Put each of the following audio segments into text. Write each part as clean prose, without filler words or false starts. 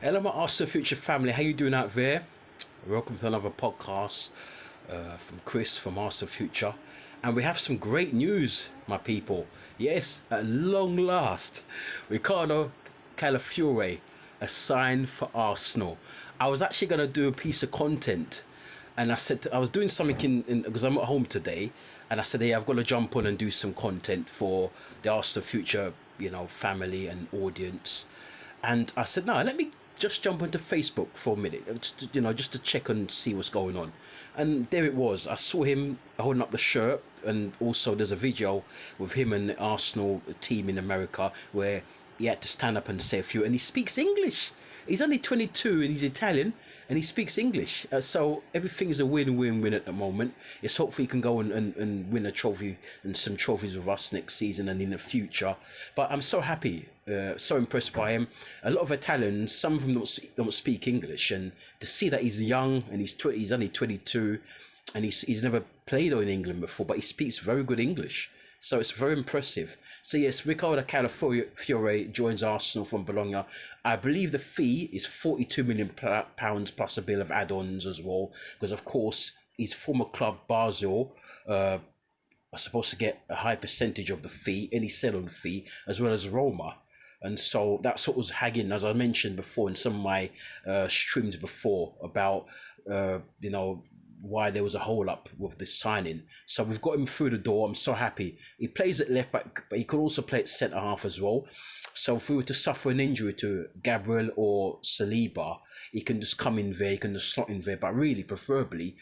Hello, my Arsenal Future family. How you doing out there? Welcome to another podcast from Chris from Arsenal Future, and we have some great news, my people. Yes, at long last, Riccardo Calafiori, a sign for Arsenal. I was actually gonna do a piece of content, and I said I was doing something in because I'm at home today, and I said, hey, I've got to jump on and do some content for the Arsenal Future, family and audience. And I said, no, let me just jump onto Facebook for a minute, just to check and see what's going on. And there it was. I saw him holding up the shirt, and also there's a video with him and the Arsenal team in America where he had to stand up and say a few, and he speaks English. He's only 22 and he's Italian and he speaks English. So everything's a win-win-win at the moment. It's hopefully he can go and win a trophy and some trophies with us next season and in the future. But I'm so happy, so impressed by him. A lot of Italians, some of them don't speak English, and to see that he's young and he's only 22 and he's never played in England before, but he speaks very good English. So it's very impressive. So yes, Riccardo Calafiore joins Arsenal from Bologna. I believe the fee is £42 million plus a bill of add-ons as well, because of course his former club Basel are supposed to get a high percentage of the fee, any sell-on fee, as well as Roma. And so that's what was hagging, as I mentioned before in some of my streams before, about why there was a hole up with this signing. So we've got him through the door. I'm so happy. He plays at left back, but he could also play at centre half as well. So if we were to suffer an injury to Gabriel or Saliba, he can just come in there, he can just slot in there. But really, preferably,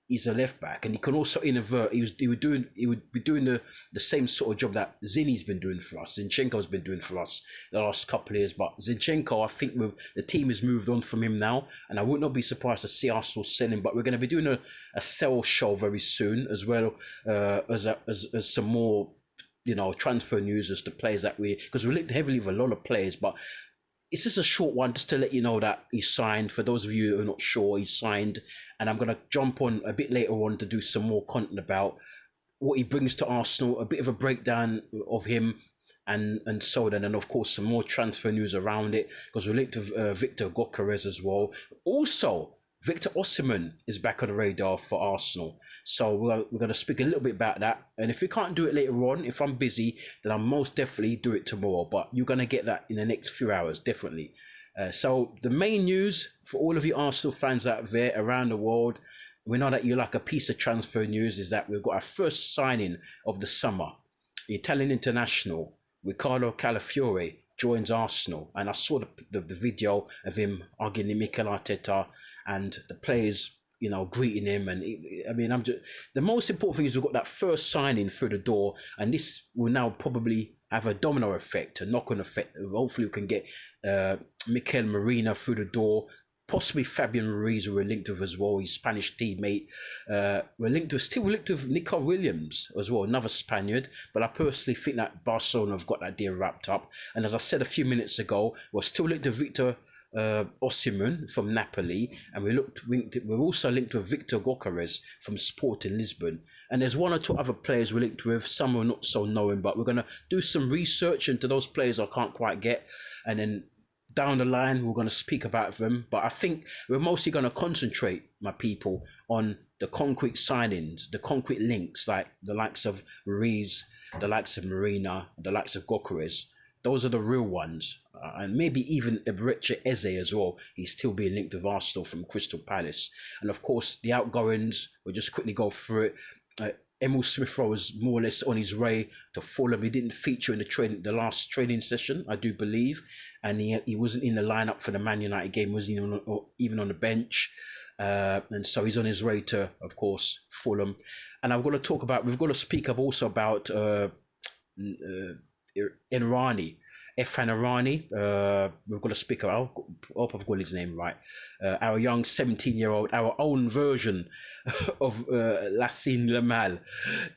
he's a left back, and he can also invert. He would be doing the same sort of job that Zinni's been doing for us. Zinchenko's been doing for us the last couple of years. But Zinchenko, I think the team has moved on from him now, and I would not be surprised to see Arsenal sell him. But we're going to be doing a sell show very soon, as well as some more transfer news as to players that because we linked heavily with a lot of players, but it's just a short one just to let you know that he's signed. For those of you who are not sure, he's signed, and I'm going to jump on a bit later on to do some more content about what he brings to Arsenal, a bit of a breakdown of him, and so then, and of course some more transfer news around it, because we're linked to Victor Gokares as well. Also, Victor Osimhen is back on the radar for Arsenal. So we're going to speak a little bit about that. And if we can't do it later on, if I'm busy, then I'll most definitely do it tomorrow. But you're going to get that in the next few hours, definitely. So the main news for all of you Arsenal fans out there around the world, we know that you like a piece of transfer news, is that we've got our first signing of the summer. The Italian international, Riccardo Calafiori, joins Arsenal. And I saw the video of him arguing Mikel Arteta and the players, greeting him. And the most important thing is we've got that first signing through the door, and this will now probably have a domino effect, a knock-on effect. Hopefully we can get Mikel Marina through the door, possibly Fabian Ruiz, who we're linked with as well, his Spanish teammate. We're linked with Nico Williams as well, another Spaniard. But I personally think that Barcelona have got that deal wrapped up. And as I said a few minutes ago, we're still linked to Victor Osimhen from Napoli, and we're also linked with Victor Gokares from Sporting Lisbon. And there's one or two other players we're linked with. Some are not so known, but we're going to do some research into those players I can't quite get, and then down the line we're going to speak about them. But I think we're mostly going to concentrate, my people, on the concrete signings, the concrete links, like the likes of Ruiz, the likes of Marina, the likes of Gokares. Those are the real ones. And maybe even Eberechi Eze as well. He's still being linked with Arsenal from Crystal Palace. And of course, the outgoings, we'll just quickly go through it. Emil Smith-Rowe was more or less on his way to Fulham. He didn't feature in the last training session, I do believe. And he wasn't in the lineup for the Man United game, wasn't even on the bench. And so he's on his way to, of course, Fulham. And we've got to speak up also about Irani, Efan Irani. We've got to speak about, I hope I've got his name right. Our young 17-year-old, our own version of Lassine Lamal.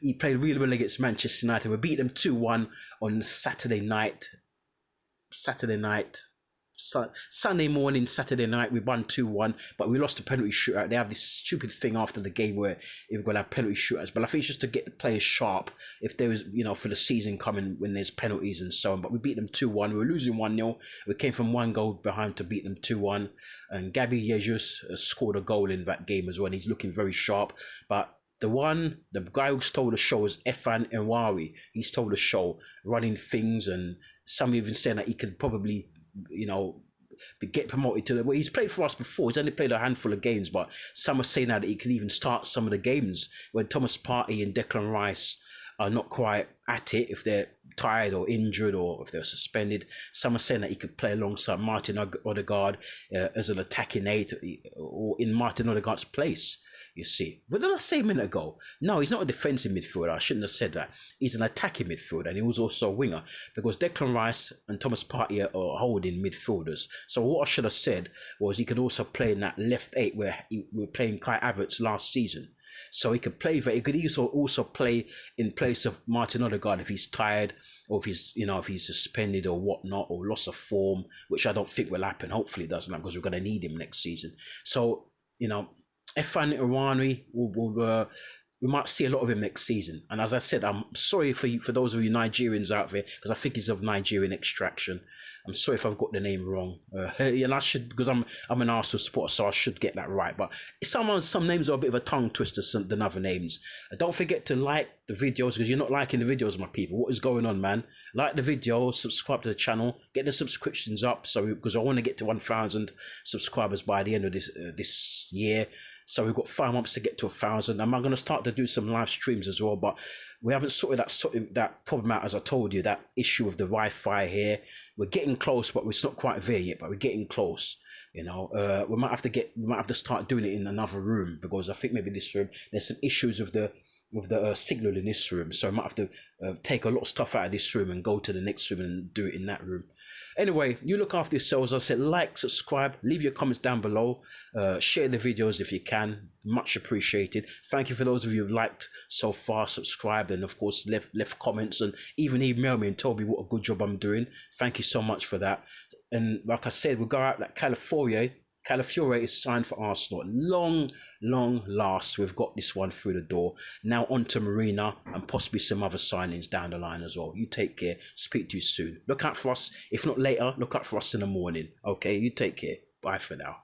He played really well against Manchester United. We beat them 2-1 on Saturday night. Sunday morning, Saturday night, we won 2-1, but we lost a penalty shootout. They have this stupid thing after the game where we're going to have penalty shootouts. But I think it's just to get the players sharp if there was, for the season coming when there's penalties and so on. But we beat them 2-1. We were losing 1-0. We came from 1 goal behind to beat them 2-1. And Gabby Jesus scored a goal in that game as well. And he's looking very sharp. But the guy who stole the show is Efan Enwari. He stole the show, running things, and some even saying that he could probably, get promoted to well, he's played for us before. He's only played a handful of games, but some are saying now that he can even start some of the games when Thomas Partey and Declan Rice are not quite at it, if they're tired or injured or if they're suspended. Some are saying that he could play alongside Martin Odegaard as an attacking aid or in Martin Odegaard's place, you see. What did I say a minute ago? No, he's not a defensive midfielder. I shouldn't have said that. He's an attacking midfielder, and he was also a winger because Declan Rice and Thomas Partey are holding midfielders. So what I should have said was he could also play in that left 8 where we were playing Kai Havertz last season. So he could play there. He could also play in place of Martin Odegaard if he's tired or if he's suspended or whatnot or loss of form, which I don't think will happen. Hopefully it doesn't, because we're going to need him next season. So, Efan Irani we might see a lot of him next season. And as I said, I'm sorry for those of you Nigerians out there, because I think he's of Nigerian extraction. I'm sorry if I've got the name wrong. And I should, because I'm an Arsenal supporter, so I should get that right. But some names are a bit of a tongue twister than other names. Don't forget to like the videos, because you're not liking the videos, my people. What is going on, man? Like the video, subscribe to the channel, get the subscriptions up, because I want to get to 1,000 subscribers by the end of this year. So we've got 5 months to get to 1,000. I'm going to start to do some live streams as well, but we haven't sorted that problem out, as I told you, that issue of the Wi-Fi here. We're getting close, but we're not quite there yet, but we're getting close. We might have to start doing it in another room, because I think maybe this room, there's some issues with the signal in this room. So I might have to take a lot of stuff out of this room and go to the next room and do it in that room. Anyway, you look after yourselves. I said, like, subscribe, leave your comments down below, share the videos if you can, much appreciated. Thank you for those of you who've liked so far, subscribed, and of course left comments and even emailed me and told me what a good job I'm doing. Thank you so much for that. And like I said, we'll go out that Calafiori is signed for Arsenal. Long last, we've got this one through the door. Now on to Marina and possibly some other signings down the line as well. You take care. Speak to you soon. Look out for us. If not later, look out for us in the morning. Okay, you take care. Bye for now.